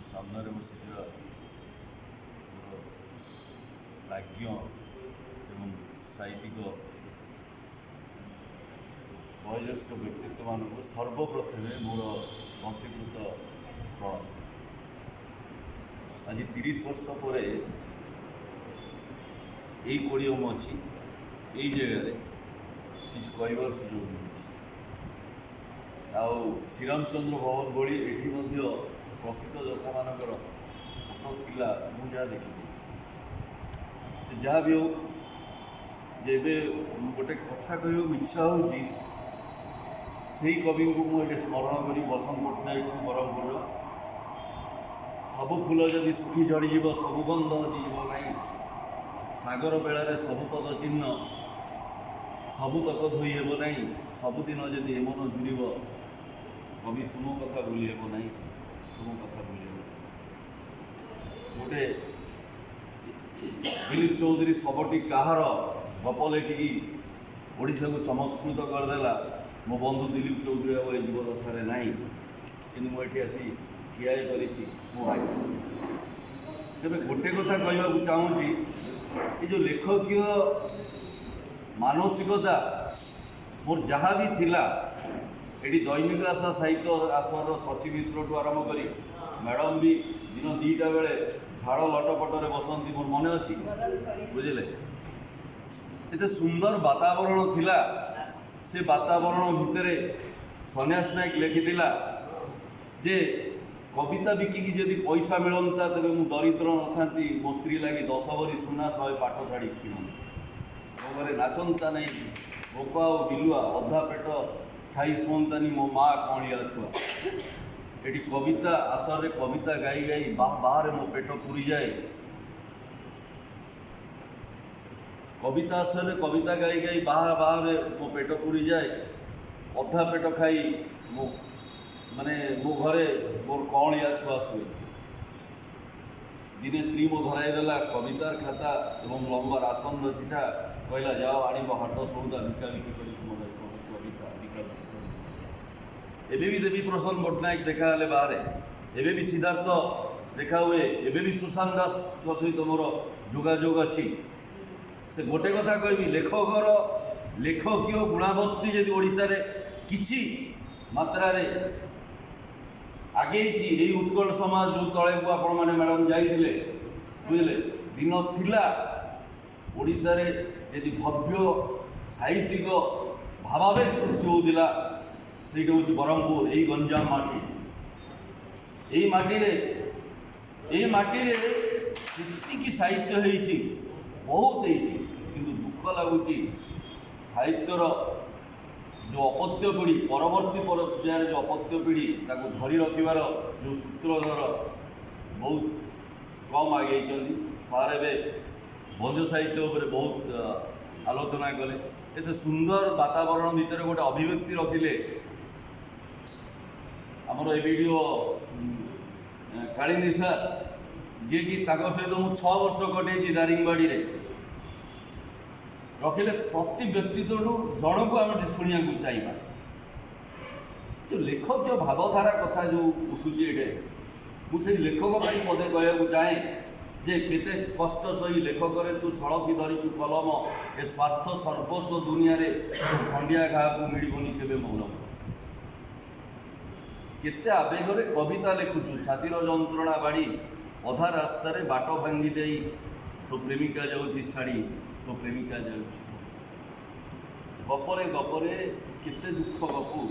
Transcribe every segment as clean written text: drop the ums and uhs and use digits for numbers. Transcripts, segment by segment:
सामने बसिथिबा प्राज्ञ एवं साहित्यिक वयोज्येष्ठ व्यक्तित्व मानक सर्वप्रथम मोर भक्तिकृत प्रणाम। आज 30 वर्ष पर यही कोडियम अच्छी यही जगह किसी कहबार सुजोग मिलूँ। आउ श्रीरामचंद्र भवन भली एठी मध्य प्रकृत दशा मानकर फोटो थिला मु जहाँ देखी से जहाँ भी हो जेबे गोटे कथा कहू इच्छा होची से कवि को मुझे स्मरण करी बसंत पट्टनायक ब्रह्मपुर सबु फूल जदि सुखी झड़ीज सबु गंध हजिव ना सागर बेलार सबु पद चिन्ह सबुतक धोई हेब ना सबुदिन जदि एमन जुड़ब कवि तुम कथा भूली हेब ना तुम कथा भूली हेब गोटे दिलीप चौधरी सबटी कहार गप लेखिकी ओडिशा को चमत्कृत करदेला। मो बंधु दिलीप चौधरी अब ये जीवदशा ना कि मुझे आसी ठिया मो भाग्य। तेज गोटे कथा कहवाक चाहूँगी ये जो लेखकीय मानसिकता मोर जहाँ भी थिला ये दैनिक आशा साहित्य आसर सची मिश्र ठू आरंभ कर मैडम भी दिन 2टा बेले झाड़ लटपटर बसती मोर मन अच्छी बुझे एत सुंदर वातावरण थिला। से वातावरण भितर सन्यास नायक लिखिथिला जे कविता बिकिकी जदि पैसा मिलता तेरे मु दरिद्र न था मो स्त्री लगी 10 भरी सुना 100 पाठ छाड़ी कि मो घरे नाचंता नहीं भोक आ बिलुआ अधा पेट खाई शुंतानी मो माँ कणिया छुआ ये कविता आसर कविता गाई गाई बाहर मो पेट पूरी जाए कविता आसर कविता गाई गाई बाहर मो पेट पूरी जाए अधा पेट खाई मो माने मो घरे मोर कणिया छुआ शुए दिने स्त्री मो धराईदेला कवितार खाता एवं लंबा राशन चिठा कहला जाओ आनिब हाट सौदा बिका बिकी कर कविता बिका एबे भी देवी प्रसन्न पट्टनायक देखा हेले बाहर एबे भी सिद्धार्थ देखा हुए एबे भी सुशांत दास सहित मोर जोगाजोग अच्छी। से गोटे कथा कहबी लेखकर लेखकीय गुणावत्ती जदि ओडिशा रे किछि मात्रा रे आगे यही उत्कल समाज जो तले को आपण माने मैडम जाइथिले बुझले दिन थिला ओडिशा रे जदि भव्य साहित्यिक भावावेग सृष्टि होउतिला सेटा होछि ब्रह्मपुर यही गंजाम माटी यही माटी रे की साहित्य होइछि बहुत होइछि किंतु दुख लगुच साहित्यर जो अपत्य पीढ़ी परवर्ती पर्यायर जो अपत्य पीढ़ी ताको धरी रखिबार जो सूत्रधर बहुत कम आगे सारे बे भंज साहित्य उपर बहुत आलोचना कले एत सुंदर वातावरण भितर गोटे अभिव्यक्ति रखिले आमर ए वीडियो कालिंदी सार जी कि सहित मु 6 वर्ष कटे दारिंगबाड़ी रे रखिले प्रति व्यक्तित्व जन को आम शुणा चाहिए जो लेखकीय भावधारा कथा जो उठुचे ये मुझे लेखक भाई पदे कहूँ चाहे जे केते कष्ट सही लेखक तू सड़की धरीचु कलम ए स्वार्थ सर्वस्व दुनिया रे खंडिया घा को मिलबनी केबे मौन केते आवेगर कविता लिखुचु छातीर जंत्रणा बाड़ी अधा रास्तार बाट भांगी दे तो प्रेमिका जाऊँगी छाड़ी तो प्रेमिका जाऊँगी गपरे गपरे केते दुख गपु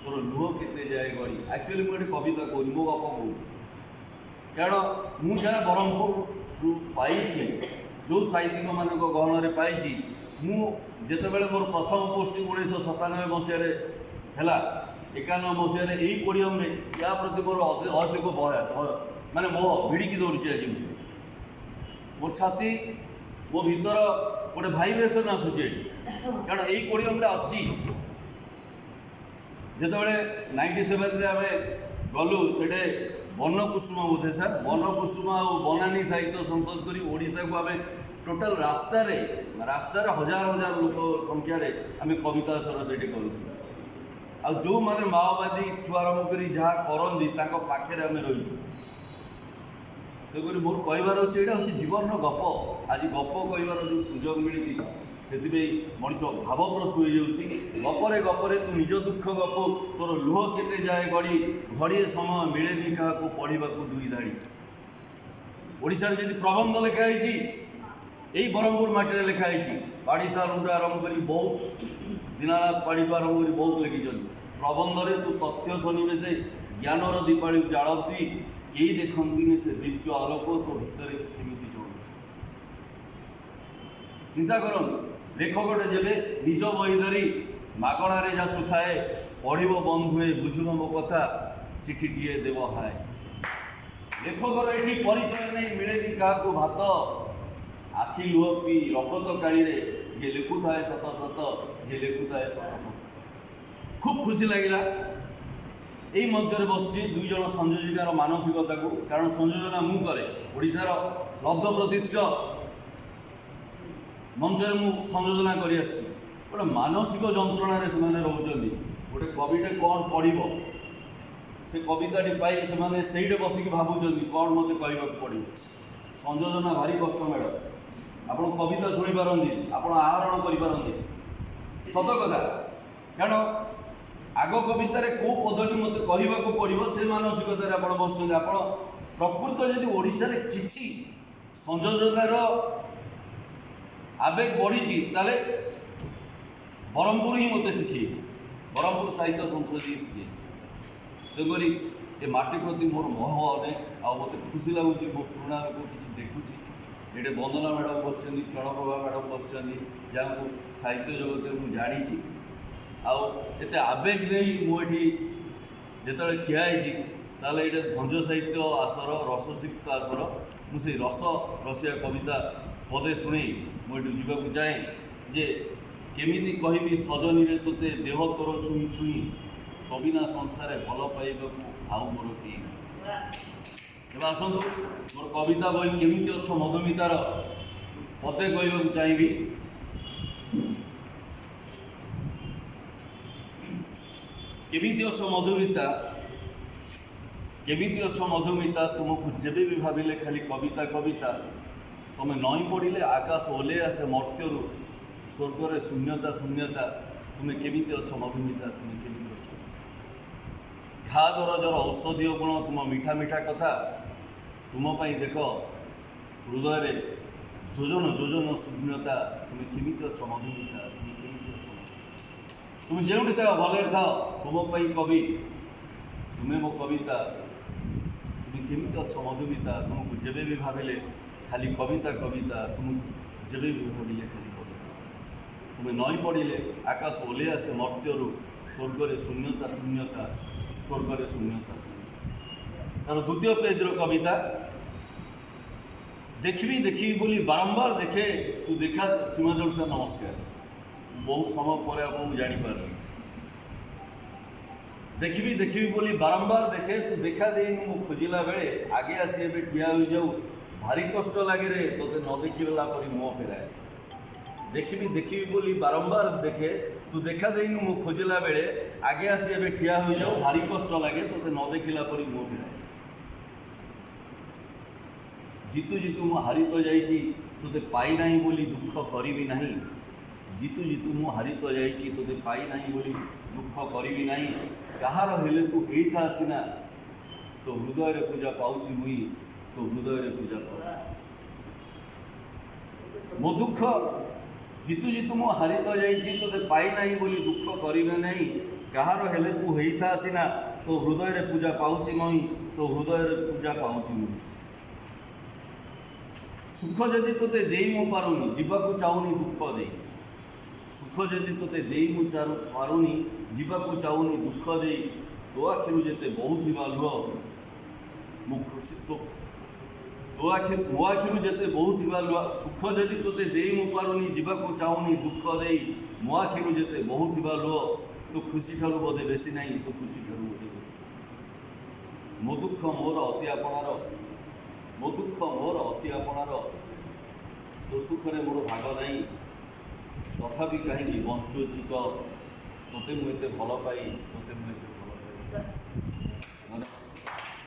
तोर लुह केते जाए गड़ी एक्चुअली मुझे कविता कहूँ मो गप कहूँ कारण मुझे ब्रह्मपुर पाई जो साहित्यिक मान गहन में पाई मुझे मोर प्रथम पोस्टिंग 1997 मसीह है 91 मसीह यही कोडियम या प्रति मोर अधिक माने मोह भिड़िकी दौड़ी आज मोर छाती मो भीतर गोटे भाइब्रेसन आसूचे कारण यही कोडियम अच्छी जिते 97 आम गलु से बनकुसुम बोधे सर बनकुसुम आ बनानी साहित्य संसद करी ओडिशा को आम टोटाल रास्तार हजार हजार लोक संख्यार आम कविता सर से करूँ आ जो मैंने माओवादी ठू आरम्भ कर जहाँ करती पाखे आम रहीचु ତେଣୁକରି ମୋର କହିବାର ଅଛି ଏଇଟା ହେଉଛି ଜୀବନର ଗପ। ଆଜି ଗପ କହିବାର ଯେଉଁ ସୁଯୋଗ ମିଳିଛି ସେଥିପାଇଁ ମଣିଷ ଭାବପ୍ରସୂ ହୋଇଯାଉଛି। ଗପରେ ଗପରେ ତୁ ନିଜ ଦୁଃଖ ଗପ, ତୋର ଲୁହ କେତେ ଯାଏ ଗଡ଼ି, ଘଡ଼ିଏ ସମୟ ମିଳେନି କାହାକୁ ପଢ଼ିବାକୁ ଦୁଇ ଧାଡ଼ି। ଓଡ଼ିଶାରେ ଯଦି ପ୍ରବନ୍ଧ ଲେଖା ହେଇଛି ଏଇ ବ୍ରହ୍ମପୁର ମାଟିରେ ଲେଖା ହେଇଛି। ପାଢ଼ୀସାଳଠୁ ଆରମ୍ଭ କରି ବହୁତ ଦୀନାନାଥ ପାଢ଼ୀଠୁ ଆରମ୍ଭ କରି ବହୁତ ଲେଖିଛନ୍ତି। ପ୍ରବନ୍ଧରେ ତୁ ତଥ୍ୟ ସନ୍ନିବେଶେ ଜ୍ଞାନର ଦୀପାଳି ଜାଳନ୍ତି, କେହି ଦେଖନ୍ତିନି ସେ ଦିବ୍ୟ ଆଲୋକ ତୋ ଭିତରେ କେମିତି ଜଳୁଛି। ଚିନ୍ତା କରନ୍ତୁ, ଲେଖକଟେ ଯେବେ ନିଜ ବହି ଧରି ମାଗଣାରେ ଯାଚୁଥାଏ, ପଢ଼ିବ ବନ୍ଧୁଏ ବୁଝିବ ମୋ କଥା, ଚିଠିଟିଏ ଦେବ ହାଏ। ଲେଖକର ଏଠି ପରିଚୟ ନେଇ ମିଳେନି କାହାକୁ ଭାତ, ଆଖି ଲୁହ ପିଇ ରକତ କାଳିରେ ଯିଏ ଲେଖୁଥାଏ ସତ ସତ, ଯିଏ ଲେଖୁଥାଏ ସତ ସତ। ଖୁବ୍ ଖୁସି ଲାଗିଲା ଏଇ ମଞ୍ଚରେ ବସିଛି ଦୁଇ ଜଣ ସଂଯୋଜିକାର ମାନସିକତାକୁ, କାରଣ ସଂଯୋଜନା ମୁଁ କରେ। ଓଡ଼ିଶାର ଲବ୍ଧ ପ୍ରତିଷ୍ଠ ମଞ୍ଚରେ ମୁଁ ସଂଯୋଜନା କରିଆସିଛି। ଗୋଟେ ମାନସିକ ଯନ୍ତ୍ରଣାରେ ସେମାନେ ରହୁଛନ୍ତି। ଗୋଟେ କବିଟେ କ'ଣ ପଢ଼ିବ, ସେ କବିତାଟି ପାଇ ସେମାନେ ସେଇଠି ବସିକି ଭାବୁଛନ୍ତି କ'ଣ ମୋତେ କହିବାକୁ ପଡ଼ିବ। ସଂଯୋଜନା ଭାରି କଷ୍ଟ ମ୍ୟାଡ଼ାମ୍। ଆପଣ କବିତା ଶୁଣିପାରନ୍ତି, ଆପଣ ଆହରଣ କରିପାରନ୍ତି, ସତ କଥା। କାରଣ ଆଗ କବିତାରେ କେଉଁ ପଦଟି ମୋତେ କହିବାକୁ ପଡ଼ିବ ସେ ମାନସିକତାରେ ଆପଣ ବସୁଛନ୍ତି। ଆପଣ ପ୍ରକୃତ ଯଦି ଓଡ଼ିଶାରେ କିଛି ସଂଯୋଜନାର ଆବେଗ ବଢ଼ିଛି ତାହେଲେ ବ୍ରହ୍ମପୁର ହିଁ ମୋତେ ଶିଖେଇଛି, ବ୍ରହ୍ମପୁର ସାହିତ୍ୟ ସଂସଦ ହିଁ ଶିଖେଇଛି। ତେଣୁକରି ଏ ମାଟି ପ୍ରତି ମୋର ମୋହ ଅନେକ, ଆଉ ମୋତେ ଖୁସି ଲାଗୁଛି ମୋ ପୁରୁଣା ଲୋକ କିଛି ଦେଖୁଛି। ଏଠି ବନ୍ଦନା ମ୍ୟାଡ଼ାମ୍ ବସିଛନ୍ତି, କ୍ଷଣପ୍ରଭା ମ୍ୟାଡ଼ାମ୍ ବସିଛନ୍ତି, ଯାହାକୁ ସାହିତ୍ୟ ଜଗତରେ ମୁଁ ଜାଣିଛି। ଆଉ ଏତେ ଆବେଗ ନେଇ ମୁଁ ଏଠି ଯେତେବେଳେ ଠିଆ ହେଇଛି ତାହେଲେ ଏଇଟା ଭଞ୍ଜ ସାହିତ୍ୟ ଆସର, ରସସିକ୍ତ ଆସର। ମୁଁ ସେଇ ରସିଆ କବିତା ପଦେ ଶୁଣେଇ ମୁଁ ଏଠୁ ଯିବାକୁ ଚାହେଁ ଯେ କେମିତି କହିବି ସଜନୀରେ ତୋତେ ଦେହ ତୋର ଛୁଇଁ ଛୁଇଁ, କବିନା ସଂସାରେ ଭଲ ପାଇବାକୁ ଆଉ ମୋର କେହି। ଏବେ ଆସନ୍ତୁ ମୋର କବିତା ବହି କେମିତି ଅଛ ମଧୁମିତାର ପଦେ କହିବାକୁ ଚାହିଁବି। କେମିତି ଅଛ ମଧୁମିତା, କେମିତି ଅଛ ମଧୁମିତା, ତୁମକୁ ଯେବେ ବି ଭାବିଲେ ଖାଲି କବିତା କବିତା। ତମେ ନଈ ପଡ଼ିଲେ ଆକାଶ ଓହ୍ଲେଇ ଆସେ ମର୍ତ୍ତ୍ୟରୁ, ସ୍ୱର୍ଗରେ ଶୂନ୍ୟତା ଶୂନ୍ୟତା। ତୁମେ କେମିତି ଅଛ ମଧୁମିତା, ତୁମେ କେମିତି ଅଛ। ଘା ଦରଜର ଔଷଧୀୟ ଗୁଣ ତୁମ ମିଠା ମିଠା କଥା, ତୁମ ପାଇଁ ଦେଖ ହୃଦୟରେ ଯୋଜନ ଯୋଜନ ଶୂନ୍ୟତା। ତୁମେ କେମିତି ଅଛ ମଧୁମିତା, ତୁମେ କେମିତି ଅଛ। ତୁମେ ଯେଉଁଠି ଥାଅ ଭଲରେ ଥାଅ, ତୁମ ପାଇଁ କବି, ତୁମେ ମୋ କବିତା। ତୁମେ କେମିତି ଅଛ ମଧୁମିତା, ତୁମକୁ ଯେବେ ବି ଭାବିଲେ ଖାଲି କବିତା କବିତା। ତୁମକୁ ଯେବେ ବି ଭାବିଲେ ଖାଲି କବିତା। ତୁମେ ନଈ ପଡ଼ିଲେ ଆକାଶ ଓହ୍ଲେଇ ଆସେ ମର୍ତ୍ତ୍ୟରୁ, ସ୍ୱର୍ଗରେ ଶୂନ୍ୟତା ଶୂନ୍ୟତା, ସ୍ୱର୍ଗରେ ଶୂନ୍ୟତା ଶୂନ୍ୟତା। ତାର ଦ୍ୱିତୀୟ ପେଜ୍ର କବିତା। ଦେଖିବି ଦେଖିବି ବୋଲି ବାରମ୍ବାର ଦେଖେ, ତୁ ଦେଖା ସୀମାଞ୍ଚଳ ସାର୍ ନମସ୍କାର। ବହୁତ ସମୟ ପରେ ଆପଣଙ୍କୁ ଜାଣିପାରିଲି। ଦେଖିବି ଦେଖିବି ବୋଲି ବାରମ୍ବାର ଦେଖେ, ତୁ ଦେଖା ଦେଇନି ମୁଁ ଖୋଜିଲା ବେଳେ, ଆଗେ ଆସି ଏବେ ଠିଆ ହୋଇଯାଉ, ଭାରି କଷ୍ଟ ଲାଗେରେ ତୋତେ ନ ଦେଖିଲା ପରି ମୁହଁ ଫେରାଏ। ଦେଖିବି ଦେଖିବି ବୋଲି ବାରମ୍ବାର ଦେଖେ, ତୁ ଦେଖା ଦେଇନୁ ମୁଁ ଖୋଜିଲା ବେଳେ, ଆଗେ ଆସି ଏବେ ଠିଆ ହୋଇଯାଉ, ଭାରି କଷ୍ଟ ଲାଗେ ତୋତେ ନ ଦେଖିଲା ପରି ମୁହଁ ଫେରାଏ। ଜିତୁ ଜିତୁ ମୁଁ ହାରି ତ ଯାଇଛି, ତୋତେ ପାଇନାହିଁ ବୋଲି ଦୁଃଖ କରିବି ନାହିଁ। ଜିତୁ ଜିତୁ ମୁଁ ହାରି ତ ଯାଇଛି, ତୋତେ ପାଇନାହିଁ ବୋଲି ଦୁଃଖ କରିବି ନାହିଁ। କାହାର ହେଲେ ତୁ ହେଇଥା ସିନା, ତୋ ହୃଦୟରେ ପୂଜା ପାଉଛି ମୁଇଁ, ତୋ ହୃଦୟରେ ପୂଜା ପାଉଛି। ମୋ ଦୁଃଖ ଜିତୁ ଜିତୁ ମୁଁ ହାରି ତ ଯାଇଛି, ତୋତେ ପାଇନାହିଁ ବୋଲି ଦୁଃଖ କରିବେ ନାହିଁ। କାହାର ହେଲେ ତୁ ହେଇଥା ସିନା, ତୋ ହୃଦୟରେ ପୂଜା ପାଉଛି ମୁଇଁ, ତୋ ହୃଦୟରେ ପୂଜା ପାଉଛି ମୁଇଁ। ସୁଖ ଯଦି ତୋତେ ଦେଇ ମୁଁ ପାରୁନି, ଯିବାକୁ ଚାହୁଁନି ଦୁଃଖ ଦେଇ। ସୁଖ ଯଦି ତୋତେ ଦେଇ ମୁଁ ପାରୁନି, ଯିବାକୁ ଚାହୁଁନି ଦୁଃଖ ଦେଇ। ତୋ ଆଖିରୁ ଯେତେ ବହୁଥିବା ଲୁହ, ମୁଁ ଖୁସି ମୋ ଆଖିରୁ ଯେତେ ବହୁଥିବା ଲୁହ। ସୁଖ ଯଦି ତୋତେ ଦେଇ ମୁଁ ପାରୁନି, ଯିବାକୁ ଚାହୁଁନି ଦୁଃଖ ଦେଇ। ମୋ ଆଖିରୁ ଯେତେ ବହୁଥିବା ଲୁହ, ତୋ ଖୁସି ଠାରୁ ବୋଧେ ବେଶୀ ନାହିଁ, ତୋ ଖୁସି ଠାରୁ ବୋଧେ ବେଶୀ। ମୋ ଦୁଃଖ ମୋର ଅତି ଆପଣାର, ମୋ ଦୁଃଖ ମୋର ଅତି ଆପଣାର, ତୋ ସୁଖରେ ମୋର ଭାଗ ନାହିଁ। ତଥାପି କାହିଁକି ବଞ୍ଚୁଅଛି କହ, ତୋତେ ମୁଁ ଏତେ ଭଲ ପାଇ, ତୋତେ ମୁଁ